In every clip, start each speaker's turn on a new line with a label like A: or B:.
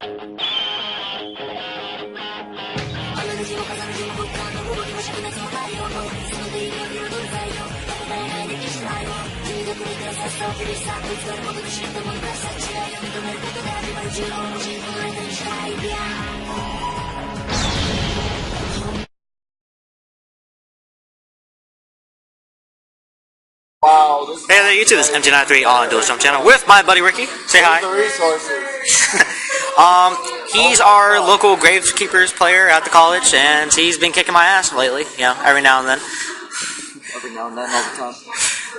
A: Wow.
B: Hey there, YouTube. This is MT93 on Dual Jump Channel with my buddy Ricky. Say hi.
A: The resources.
B: He's our local Gravekeepers player at the college, and he's been kicking my ass lately. You know, every now and then.
A: Every now and then, all the time.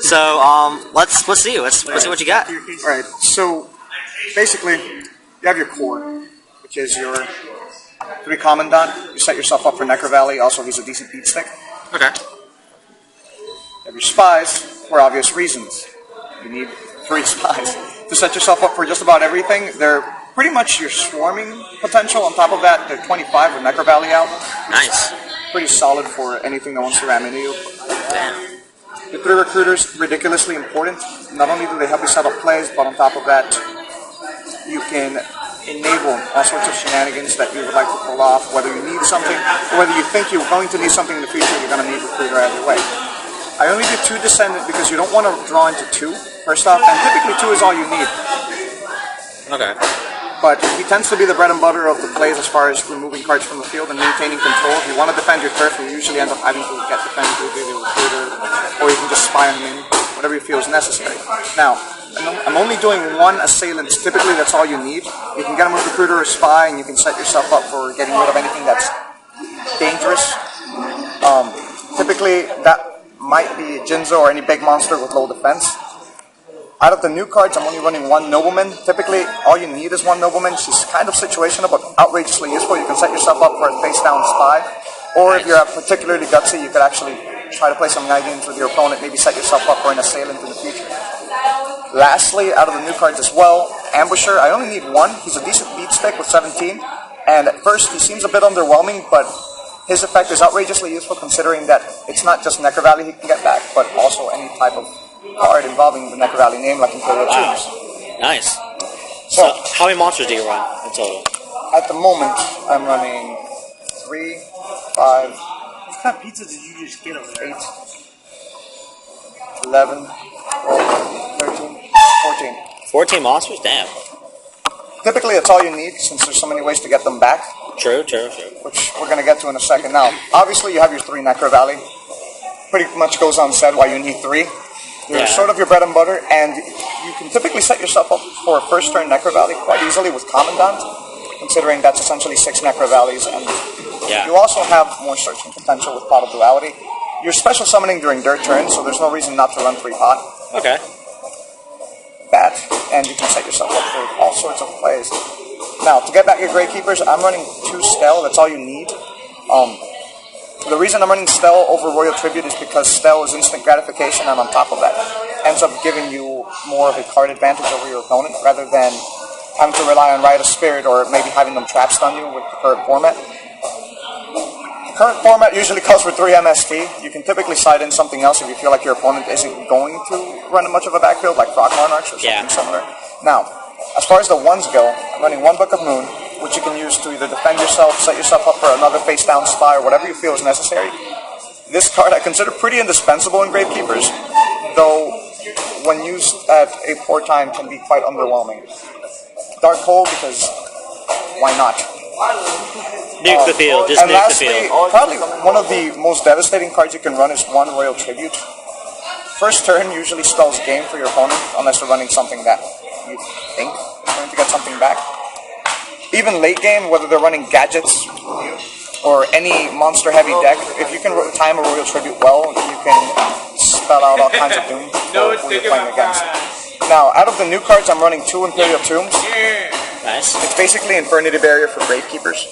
B: So, let's see. Let's see what you got.
A: Alright, so basically, you have your core, which is your 3 Commandant. You set yourself up for Necro Valley. Also, he's a decent beat stick.
B: Okay.
A: You have your spies, for obvious reasons. You need 3 spies to set yourself up for just about everything. They're pretty much your swarming potential. On top of that, they're 25 with Necro Valley out.
B: Nice.
A: Pretty solid for anything that wants to ram into you.
B: Damn.
A: The 3 recruiters, ridiculously important. Not only do they help you set up plays, but on top of that, you can enable all sorts of shenanigans that you would like to pull off, whether you need something, or whether you think you're going to need something in the future, you're going to need recruiter either way. I only did 2 Descendant because you don't want to draw into 2, first off, and typically 2 is all you need.
B: Okay.
A: But he tends to be the bread and butter of the plays as far as removing cards from the field and maintaining control. If you want to defend your turf, you usually end up having to get defended with either recruiter, or you can just spy on him in, whatever you feel is necessary. Now, I'm only doing 1 assailant. Typically, that's all you need. You can get him with recruiter or spy, and you can set yourself up for getting rid of anything that's dangerous. Typically, that might be Jinzo or any big monster with low defense. Out of the new cards, I'm only running 1 Nobleman. Typically, all you need is 1 Nobleman. She's kind of situational, but outrageously useful. You can set yourself up for a face-down spy. Or if you're particularly gutsy, you could actually try to play some night games with your opponent, maybe set yourself up for an assailant in the future. Lastly, out of the new cards as well, Ambusher. I only need 1. He's a decent beat stick with 17. And at first, he seems a bit underwhelming, but his effect is outrageously useful considering that it's not just Necro Valley he can get back, but also any type of card involving the Necro Valley name, like Imperial Tombs.
B: Nice. So, how many monsters do you run in total?
A: At the moment, I'm running 3, 5,
C: What kind of pizza did you just get over there?
A: 8, 11, 12, 13, 14.
B: 14 monsters? Damn.
A: Typically, it's all you need since there's so many ways to get them back,
B: True.
A: which we're going to get to in a second. Now, obviously, you have your 3 Necro Valley. Pretty much goes unsaid why you need 3. They're sort of your bread and butter, and you can typically set yourself up for a first turn Necro Valley quite easily with Commandant, considering that's essentially 6 Necro Valleys, and you also have more searching potential with Pot of Duality. You're special summoning during dirt turns, so there's no reason not to run 3 Pot.
B: Okay.
A: That, and you can set yourself up for all sorts of plays. Now, to get back your Gravekeepers, I'm running 2 Stel, that's all you need. The reason I'm running Stel over Royal Tribute is because Stel is instant gratification, and on top of that, ends up giving you more of a card advantage over your opponent, rather than having to rely on Riot of Spirit or maybe having them trap stun you with the current format. The current format usually calls for 3 MST. You can typically side in something else if you feel like your opponent isn't going to run much of a backfield, like Frog Monarchs or something similar. Now, as far as the ones go, I'm running 1 Book of Moon, which you can use to either defend yourself, set yourself up for another face-down spy, or whatever you feel is necessary. This card I consider pretty indispensable in Gravekeepers, though when used at a poor time can be quite underwhelming. Dark Hole, because why not?
B: Nuke the field, just
A: and
B: nuke
A: lastly,
B: the field.
A: probably one of the most devastating cards you can run is 1 Royal Tribute. First turn usually spells game for your opponent, unless you're running something that you think is going to get something back. Even late game, whether they're running gadgets or any monster-heavy deck, if you can time a Royal Tribute well, you can spell out all kinds of doom for who you're playing against. Now, out of the new cards, I'm running 2 Imperial Tombs.
B: Nice.
A: It's basically Infernity Barrier for Gravekeepers.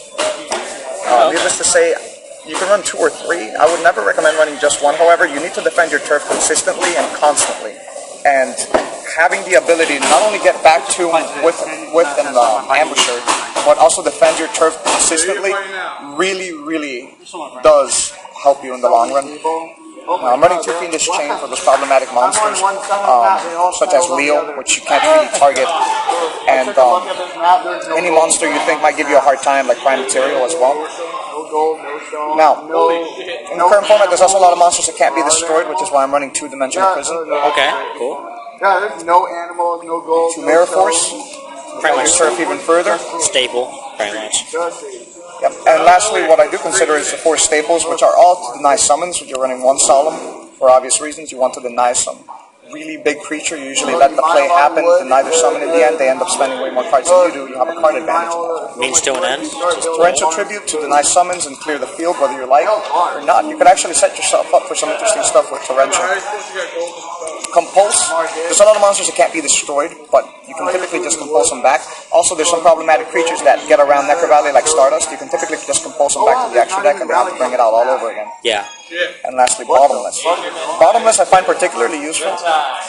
A: Needless to say, you can run 2 or 3. I would never recommend running just 1, however. You need to defend your turf consistently and constantly. And having the ability to not only get back to with an ambusher, but also defend your turf consistently really does help you in the long run. Now, I'm running 2 Fiendish Chain for those problematic monsters, such as Leo, which you can't really target, and any monster you think might give you a hard time, like Prime Material as well. Now, in the current format, there's also a lot of monsters that can't be destroyed, which is why I'm running 2-dimensional Prison.
B: Okay, cool.
C: Yeah, there's no animals, no gold.
A: 2 Mirror Force.
B: Pretty much
A: surf even further.
B: Staple, pretty much.
A: Yep. And lastly, what I do consider is the 4 staples, which are all to deny summons. When you're running 1 Solemn, for obvious reasons, you want to deny some really big creature. You usually let the play happen, deny their summon in the end. They end up spending way more cards than you do. You have a card advantage.
B: Means to an end.
A: Just Torrential Tribute to deny summons and clear the field, whether you like or not. You could actually set yourself up for some interesting stuff with Torrential. Compulse. There's a lot of monsters that can't be destroyed, but you can typically just compulse them back. Also, there's some problematic creatures that get around Necro Valley like Stardust. You can typically just compulse them back to the extra deck and they have to bring it out all over again.
B: Yeah.
A: And lastly, Bottomless. Bottomless I find particularly useful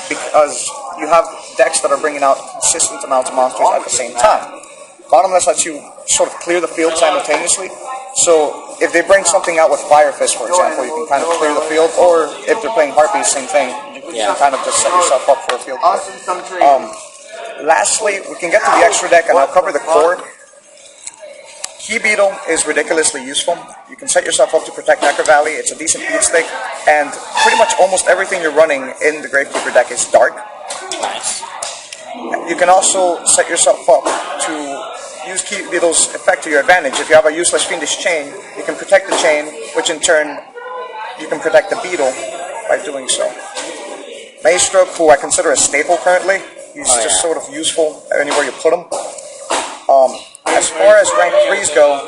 A: because you have decks that are bringing out consistent amounts of monsters at the same time. Bottomless lets you sort of clear the field simultaneously. So if they bring something out with Fire Fist, for example, you can kind of clear the field. Or if they're playing Harpies, same thing. You can kind of just set yourself up for a field play. Lastly, we can get to the extra deck and I'll cover the core. Key Beetle is ridiculously useful. You can set yourself up to protect Necro Valley. It's a decent beat stick, and pretty much almost everything you're running in the Gravekeeper deck is dark.
B: Nice.
A: You can also set yourself up to use Key Beetle's effect to your advantage. If you have a useless Fiendish Chain, you can protect the chain, which in turn you can protect the Beetle by doing so. Maestroke, who I consider a staple currently, he's just sort of useful anywhere you put him. As far as rank 3s go,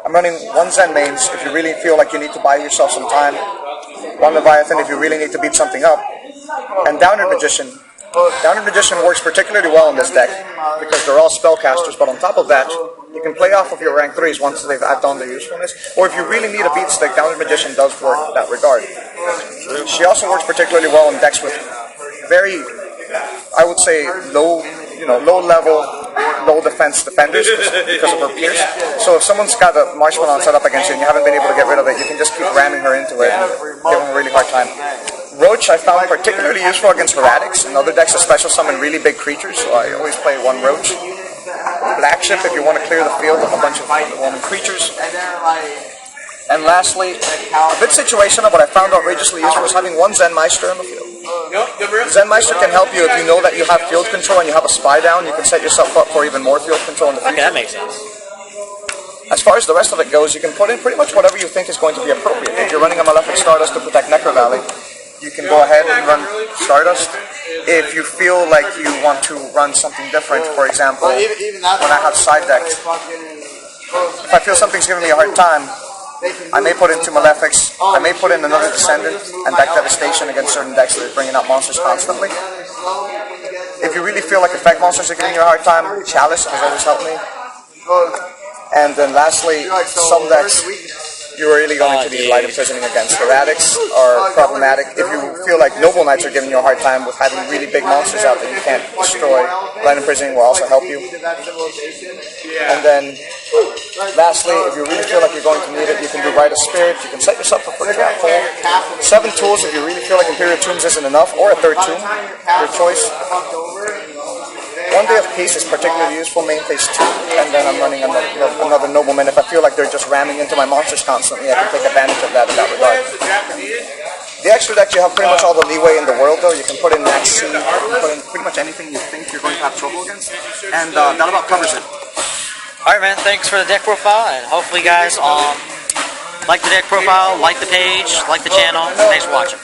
A: I'm running 1 Zen mains if you really feel like you need to buy yourself some time, 1 Leviathan if you really need to beat something up, and Downward Magician. Downward Magician works particularly well in this deck because they're all spellcasters, but on top of that, you can play off of your rank 3s once they've outdone their usefulness, or if you really need a beat stick, Downward Magician does work in that regard. She also works particularly well in decks with very, I would say, low level, low defense defenders because of her Pierce. So if someone's got a Marshmallow set up against you and you haven't been able to get rid of it, you can just keep ramming her into it and give them a really hard time. Roach I found particularly useful against Heretics and other decks that special summon really big creatures, so I always play 1 Roach. Black Ship if you want to clear the field of a bunch of woman creatures. And lastly, a bit situational, but I found outrageously useful was having 1 Zen Meister in the field. Zen Meister can help you if you know that you have field control and you have a spy down. You can set yourself up for even more field control in the future.
B: Okay, that makes sense.
A: As far as the rest of it goes, you can put in pretty much whatever you think is going to be appropriate. If you're running a Malefic Stardust to protect Necro Valley, you can go ahead and run Stardust. If you feel like you want to run something different, for example, when I have side decked, if I feel something's giving me a hard time, I may put in 2 Malefics, I may put in another Descendant and deck Devastation against certain decks that are bringing out monsters constantly. If you really feel like effect monsters are giving you a hard time, Chalice has always helped me. And then lastly, some decks you're really going to need Light Imprisoning against. Heretics are problematic. If you feel like Noble Knights are giving you a hard time with having really big monsters out that you can't destroy, Light Imprisoning will also help you. And then lastly, if you really feel like you're going to need it, you can do Rite of Spirit. You can set yourself up for a trap hole. 7 tools if you really feel like Imperial Tombs isn't enough, or a 3rd tomb, your choice. 1 Day of Peace is particularly useful, main phase 2, and then I'm running another Nobleman. If I feel like they're just ramming into my monsters constantly, I can take advantage of that in that regard. The extra deck, you have pretty much all the leeway in the world, though. You can put in Max C, you can put in pretty much anything you think you're going to have trouble against, and that about covers it.
B: Alright man, thanks for the deck profile, and hopefully you guys like the deck profile, like the page, like the channel. Thanks for watching.